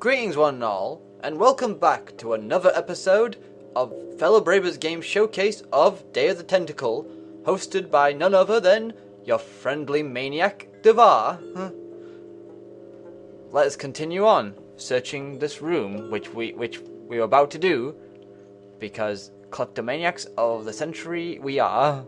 Greetings one and all, and welcome back to another episode of Fellobrabers Game Showcase of Day of the Tentacle, hosted by none other than your friendly maniac, Devar. Let us continue on, searching this room, which we were about to do, because kleptomaniacs of the century we are.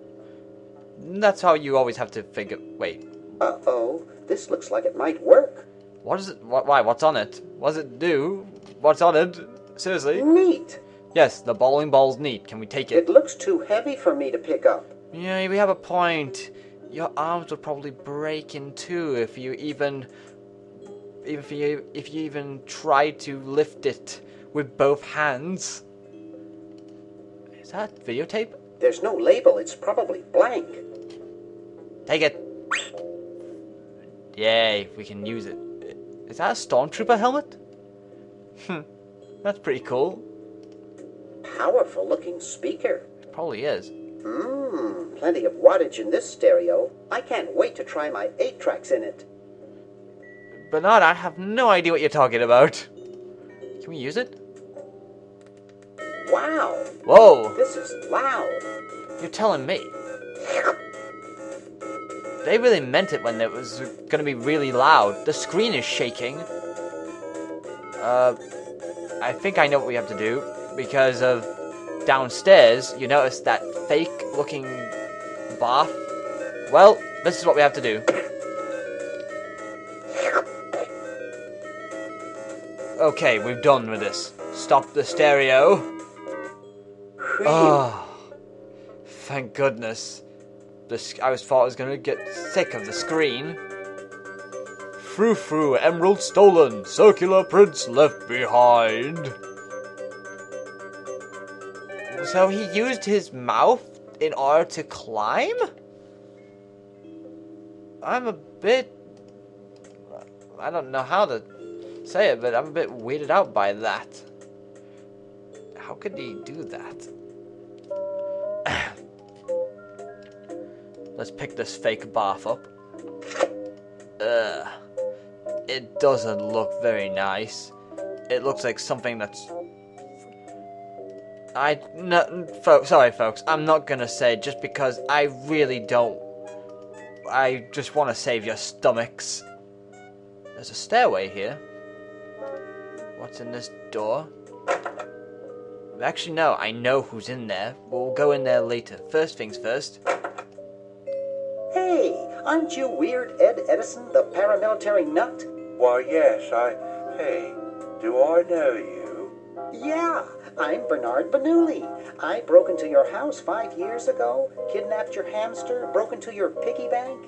That's how you always have to figure... Wait. Uh-oh, this looks like it might work. What is it? Why? What's on it? What does it do? What's on it? Seriously? Neat. Yes, the bowling ball's neat. Can we take it? It looks too heavy for me to pick up. Yeah, we have a point. Your arms would probably break in two if you even tried to lift it with both hands. Is that videotape? There's no label. It's probably blank. Take it. Yay, we can use it. Is that a stormtrooper helmet? That's pretty cool. Powerful looking speaker. It probably is. Plenty of wattage in this stereo. I can't wait to try my 8 tracks in it. Bernard, I have no idea what you're talking about. Can we use it? Wow. Whoa. This is loud. You're telling me. They really meant it when it was going to be really loud. The screen is shaking. I think I know what we have to do. Because of downstairs, you notice that fake-looking bath. Well, this is what we have to do. Okay, we're done with this. Stop the stereo. Oh, thank goodness. I thought I was going to get sick of the screen. Frou-frou, emerald stolen, circular prints left behind. So he used his mouth in order to climb? I'm a bit... I don't know how to say it, but I'm a bit weirded out by that. How could he do that? Let's pick this fake bath up. It doesn't look very nice. It looks like something that's... Sorry folks, I'm not gonna say just because I really don't... I just want to save your stomachs. There's a stairway here. What's in this door? Actually no, I know who's in there. We'll go in there later. First things first. Hey, aren't you weird Ed Edison, the paramilitary nut? Why, yes, Hey, do I know you? Yeah, I'm Bernard Bernoulli. I broke into your house 5 years ago, kidnapped your hamster, broke into your piggy bank.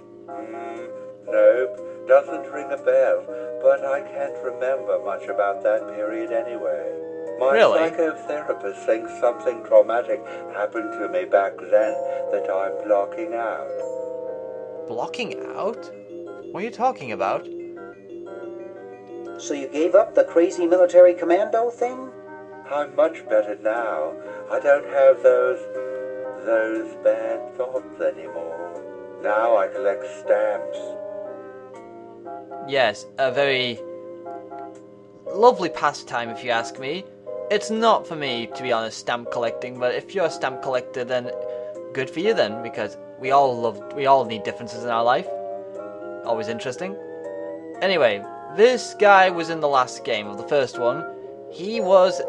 Nope, doesn't ring a bell, but I can't remember much about that period anyway. My psychotherapist thinks something traumatic happened to me back then that I'm blocking out. Blocking out? What are you talking about? So you gave up the crazy military commando thing? I'm much better now. I don't have those bad thoughts anymore. Now I collect stamps. Yes, a very lovely pastime if you ask me. It's not for me, to be honest, stamp collecting, but if you're a stamp collector, then good for you then, because we all need differences in our life. Always interesting. Anyway, this guy was in the last game of the first one. He was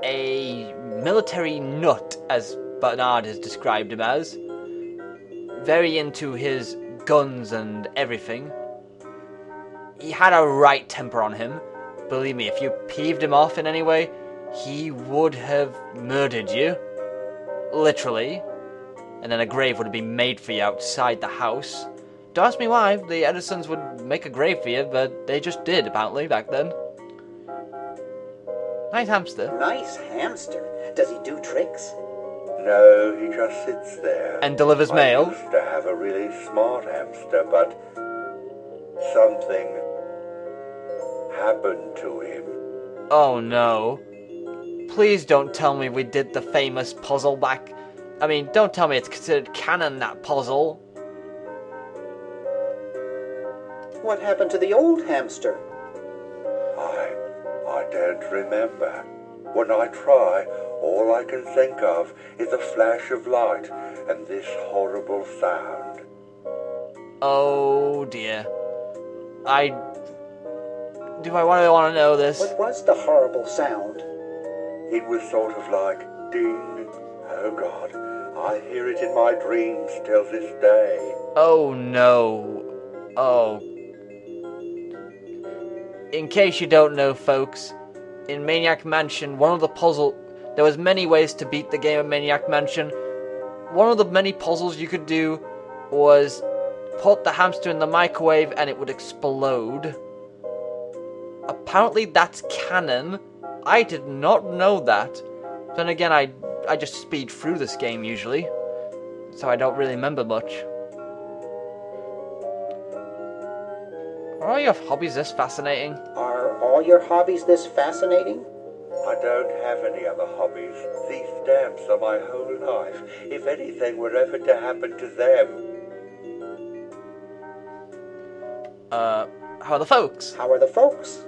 a military nut, as Bernard has described him as. Very into his guns and everything. He had a right temper on him. Believe me, if you peeved him off in any way, he would have murdered you. Literally. And then a grave would have been made for you outside the house. Don't ask me why the Edisons would make a grave for you, but they just did, apparently, back then. Nice hamster. Nice hamster. Does he do tricks? No, he just sits there. And delivers mail? I used to have a really smart hamster, but something happened to him. Oh no. Please don't tell me we did the famous puzzle back... I mean, don't tell me it's considered canon, that puzzle. What happened to the old hamster? I don't remember. When I try, all I can think of is a flash of light and this horrible sound. Oh dear. Do I really want to know this? What was the horrible sound? It was sort of like ding. Oh God, I hear it in my dreams till this day. Oh no. Oh. In case you don't know, folks, in Maniac Mansion, there was many ways to beat the game of Maniac Mansion. One of the many puzzles you could do was put the hamster in the microwave and it would explode. Apparently that's canon. I did not know that. Then again, I just speed through this game usually, so I don't really remember much. Are all your hobbies this fascinating? Are all your hobbies this fascinating? I don't have any other hobbies. These stamps are my whole life. If anything were ever to happen to them... How are the folks? How are the folks?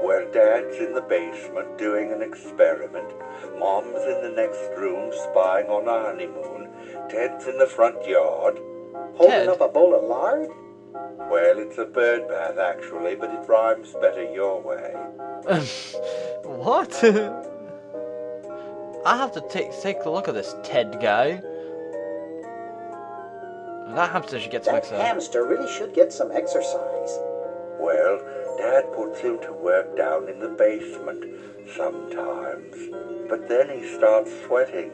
Well, Dad's in the basement doing an experiment. Mom's in the next room spying on a honeymoon. Ted's in the front yard. Holding up a bowl of lard? Well, it's a bird bath, actually, but it rhymes better your way. What? I have to take a look at this Ted guy. That hamster should get some That exercise. hamster really should get some exercise. Well, Dad puts him to work down in the basement sometimes. But then he starts sweating,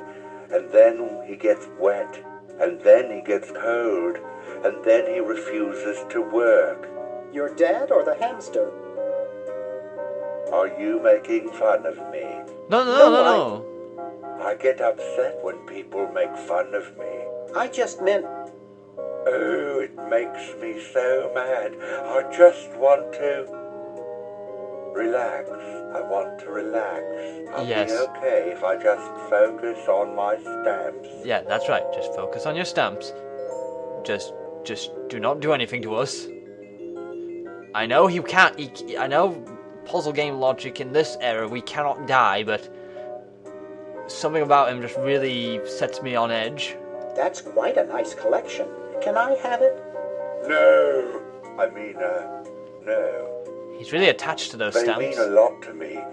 and then he gets wet, and then he gets cold, and then he refuses to work. Your dad or the hamster? Are you making fun of me? No. I get upset when people make fun of me. I just meant... Oh, it makes me so mad. I just want to... relax. I want to relax. I'll be okay if I just focus on my stamps. Yeah, that's right. Just focus on your stamps. Just do not do anything to us. I know he can't... I know puzzle game logic in this era, we cannot die, but... something about him just really sets me on edge. That's quite a nice collection. Can I have it? No. No. He's really attached to those They stamps. mean a lot to me.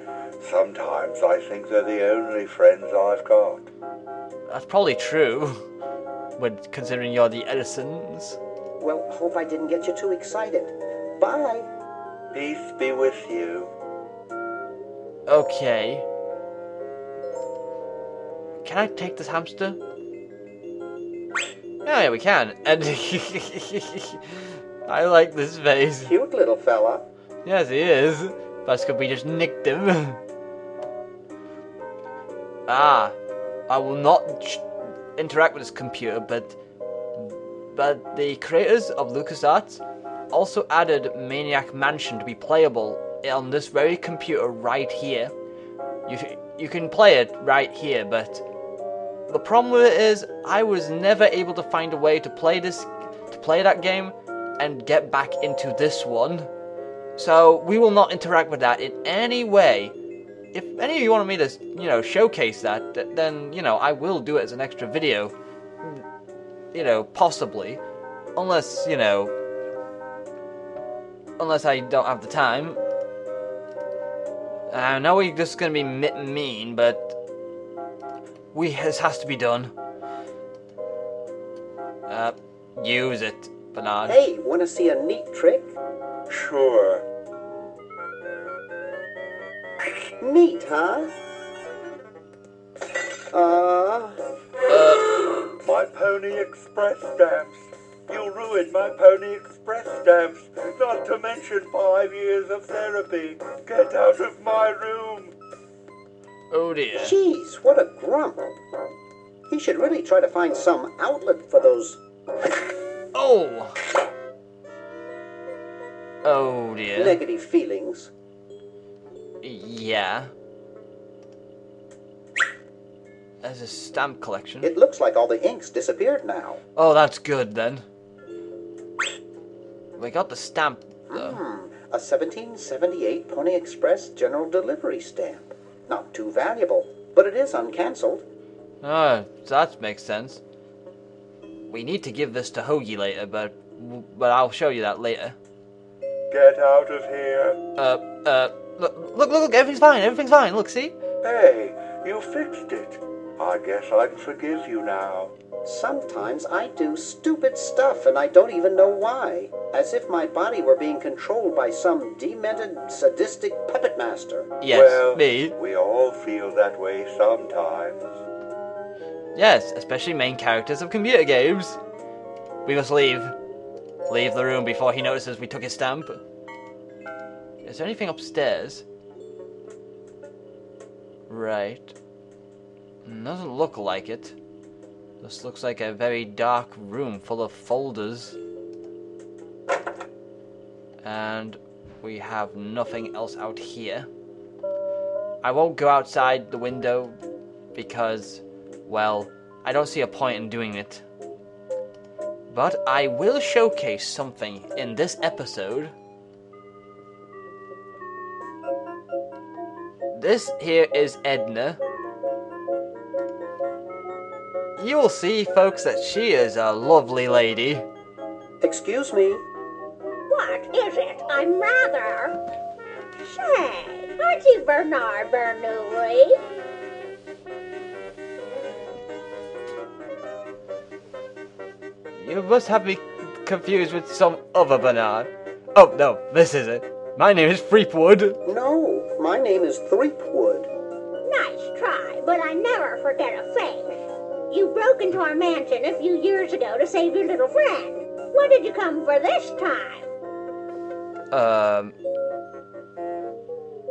Sometimes I think they're the only friends I've got. That's probably true, when considering you're the Edisons. Well, hope I didn't get you too excited. Bye. Peace be with you. Okay. Can I take this hamster? Oh yeah, we can. And I like this face. Cute little fella. Yes, he is. That's because we just nicked him. I will not interact with this computer, but the creators of LucasArts also added Maniac Mansion to be playable on this very computer right here. You can play it right here, but the problem with it is I was never able to find a way to play that game and get back into this one. So we will not interact with that in any way. If any of you wanted me to, showcase that, then, I will do it as an extra video. Possibly. Unless I don't have the time. I know we're just gonna be mean, but this has to be done. Use it, Bernard. Hey, wanna see a neat trick? Sure. Neat, huh? My Pony Express stamps. You ruined my Pony Express stamps. Not to mention 5 years of therapy. Get out of my room. Oh dear. Jeez, what a grump. He should really try to find some outlet for those... Oh! Oh dear. negative feelings. Yeah. There's a stamp collection. It looks like all the ink's disappeared now. Oh, that's good then. We got the stamp though. A 1778 Pony Express general delivery stamp. Not too valuable, but it is uncancelled. That makes sense. We need to give this to Hoagie later, but I'll show you that later. Get out of here. Look, everything's fine, look, see? Hey, you fixed it. I guess I can forgive you now. Sometimes I do stupid stuff and I don't even know why. As if my body were being controlled by some demented, sadistic puppet master. Yes, well, me. We all feel that way sometimes. Yes, especially main characters of computer games. We must leave. Leave the room before he notices we took his stamp. Is there anything upstairs? Right. Doesn't look like it. This looks like a very dark room full of folders. And we have nothing else out here. I won't go outside the window because, well, I don't see a point in doing it. But I will showcase something in this episode. This here is Edna. You will see, folks, that she is a lovely lady. Excuse me. What is it? I'm rather... Say, aren't you Bernard Bernoulli? You must have me confused with some other Bernard. Oh, no, this isn't. My name is Threepwood. No, my name is Threepwood. Nice try, but I never forget a face. You broke into our mansion a few years ago to save your little friend. What did you come for this time?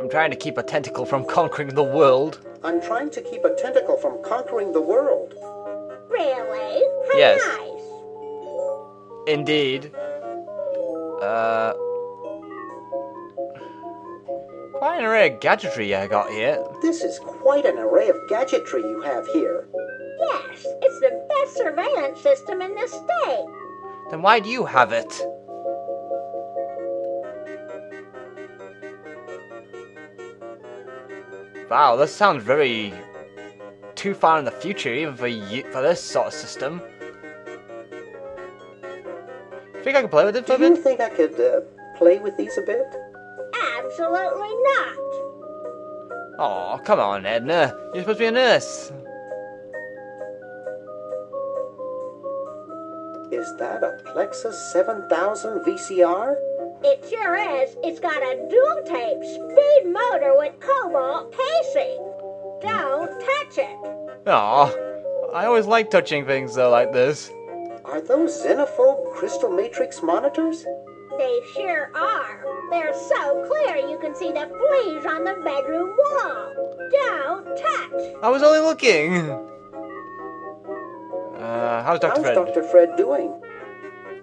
I'm trying to keep a tentacle from conquering the world. I'm trying to keep a tentacle from conquering the world. Really? How Yes. nice. Indeed. Quite an array of gadgetry I got here. This is quite an array of gadgetry you have here. Yes, it's the best surveillance system in the state. Then why do you have it? Wow, this sounds very too far in the future, even for this sort of system. Think I can play with it for a Do you bit? think I could play with these a bit? Absolutely not. Oh, come on, Edna. You're supposed to be a nurse. Is that a Plexus 7000 VCR? It sure is. It's got a dual-tape speed motor with cobalt casing. Don't touch it. Aw, I always like touching things though like this. Are those xenophobe crystal matrix monitors? They sure are. They're so clear you can see the fleas on the bedroom wall. Don't touch. I was only looking. How's Dr. Fred? How's Dr. Fred doing?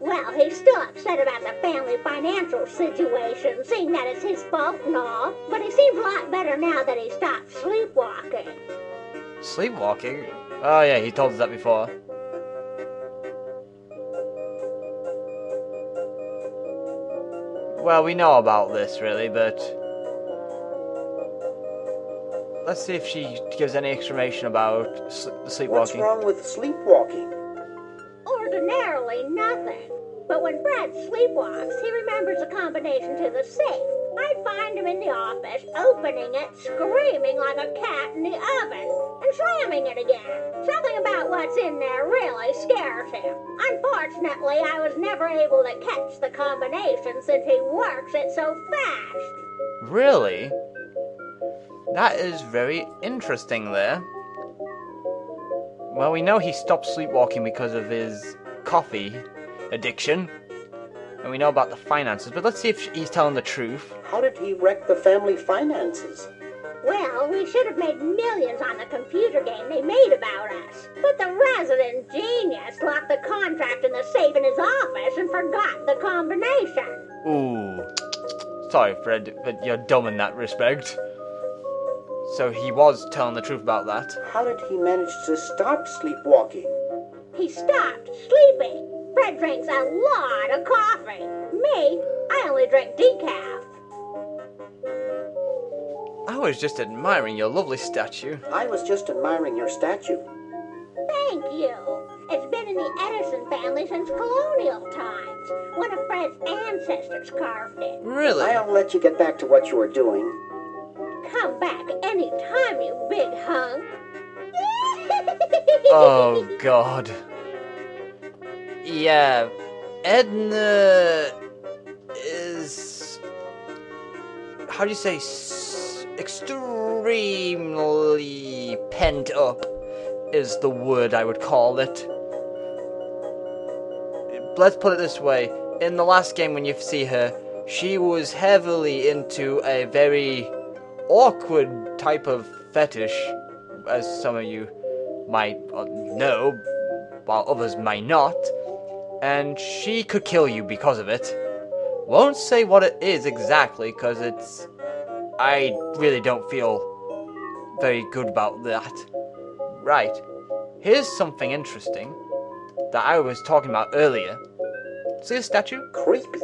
Well, he's still upset about the family financial situation, seeing that it's his fault and all. But he seems a lot better now that he stopped sleepwalking. Sleepwalking? Oh yeah, he told us that before. Well, we know about this, really, but... let's see if she gives any explanation about the sleepwalking. What's wrong with sleepwalking? Ordinarily nothing. But when Fred sleepwalks, he remembers a combination to the safe. I'd find him in the office, opening it, screaming like a cat in the oven, and slamming it again. Something about what's in there really scares him. Unfortunately, I was never able to catch the combination since he works it so fast. Really? That is very interesting there. Well, we know he stopped sleepwalking because of his coffee addiction. And we know about the finances, but let's see if he's telling the truth. How did he wreck the family finances? Well, we should have made millions on the computer game they made about us. But the resident genius locked the contract in the safe in his office and forgot the combination. Ooh. Sorry, Fred, but you're dumb in that respect. So he was telling the truth about that. How did he manage to stop sleepwalking? He stopped sleeping. Fred drinks a lot of coffee. Me, I only drink decaf. I was just admiring your lovely statue. I was just admiring your statue. Thank you. It's been in the Edison family since colonial times. One of Fred's ancestors carved it. Really? I'll let you get back to what you were doing. Come back any time, you big hunk. Oh, God. Yeah, Edna is... how do you say? Extremely pent up is the word I would call it. Let's put it this way. In the last game when you see her, she was heavily into a very awkward type of fetish, as some of you might know, while others might not, and she could kill you because of it. Won't say what it is exactly, because I really don't feel very good about that. Right, here's something interesting that I was talking about earlier. See the statue? Creepy.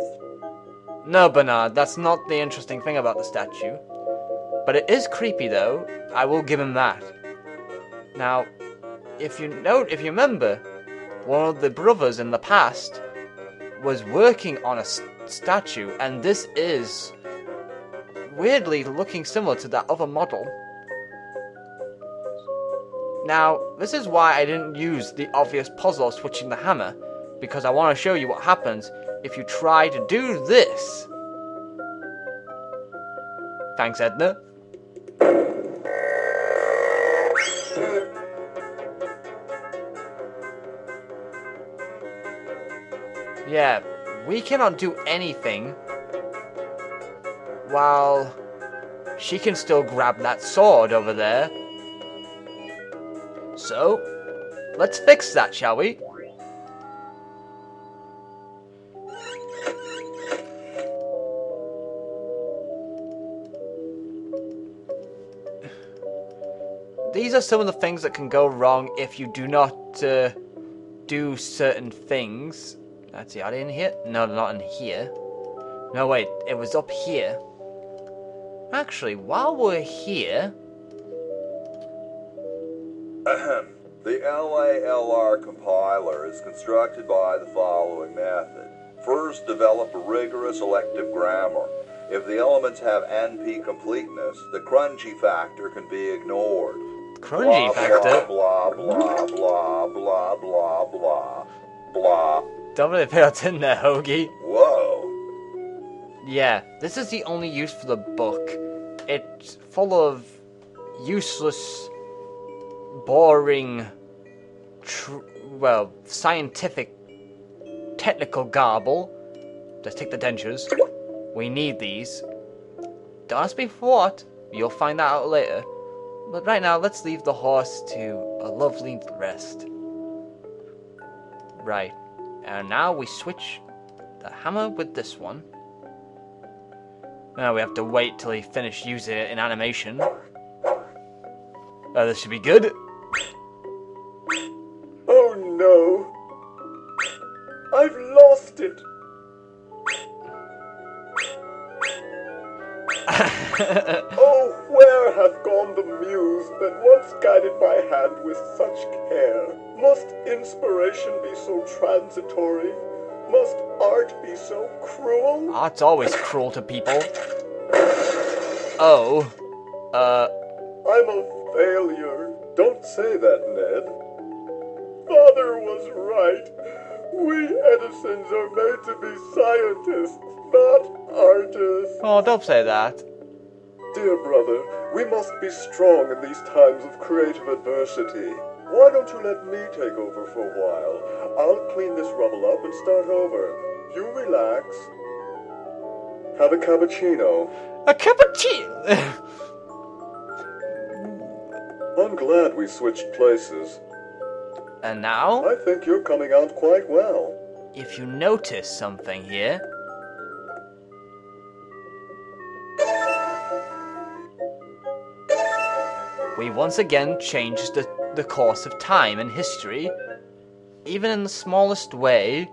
No, Bernard, that's not the interesting thing about the statue. But it is creepy, though. I will give him that. Now, if you remember, one of the brothers in the past was working on a statue, and this is weirdly looking similar to that other model. Now, this is why I didn't use the obvious puzzle of switching the hammer, because I want to show you what happens if you try to do this. Thanks, Edna. Yeah, we cannot do anything while she can still grab that sword over there. So, let's fix that, shall we? These are some of the things that can go wrong if you do not do certain things. Let's see, are they in here? No, they're not in here. No, wait, it was up here. Actually, while we're here... The LALR compiler is constructed by the following method. First, develop a rigorous elective grammar. If the elements have NP completeness, the crunchy factor can be ignored. Crunchy factor? Blah, blah, blah, blah, blah, blah, blah. Don't really pay attention in there, Hoagie. Whoa. Yeah, this is the only use for the book. It's full of useless, boring, scientific, technical garble. Let's take the dentures. We need these. Don't ask me for what. You'll find that out later. But right now, let's leave the horse to a lovely rest. Right. And now we switch the hammer with this one. Now we have to wait till he finishes using it in animation. Oh, this should be good. Oh no. I've lost it. Oh, where hath gone the muse that once guided my hand with such care? Must inspiration be so transitory? Must art be so cruel? Art's always cruel to people. Oh. I'm a failure. Don't say that, Ned. Father was right. We Edisons are made to be scientists, not artists. Oh, don't say that. Dear brother, we must be strong in these times of creative adversity. Why don't you let me take over for a while? I'll clean this rubble up and start over. You relax. Have a cappuccino. A cappuccino! I'm glad we switched places. And now, I think you're coming out quite well. if you notice something here... we once again changed the course of time and history, even in the smallest way,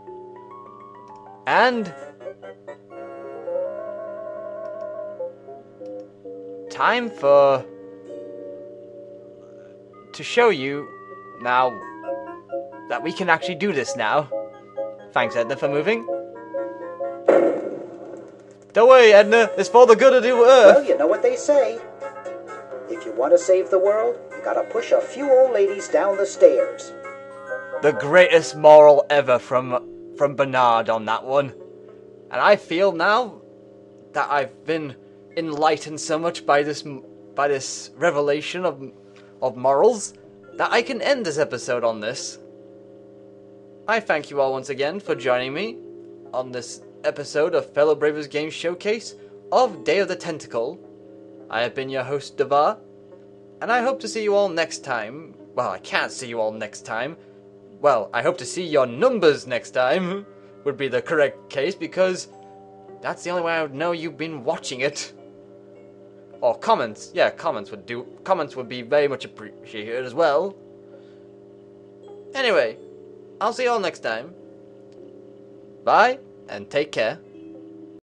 and time to show you now that we can actually do this now. Thanks, Edna, for moving. Don't worry, Edna, it's for the good of the Earth. Well, you know what they say. If you want to save the world, you gotta push a few old ladies down the stairs. The greatest moral ever from Bernard on that one. And I feel now that I've been enlightened so much by this revelation of morals that I can end this episode on this. I thank you all once again for joining me on this episode of Fellobrabers Game Showcase of Day of the Tentacle. I have been your host, Devar, and I hope to see you all next time. Well, I can't see you all next time. Well, I hope to see your numbers next time, would be the correct case, because that's the only way I would know you've been watching it. Or comments. Yeah, comments would do. Comments would be very much appreciated as well. Anyway, I'll see you all next time. Bye, and take care.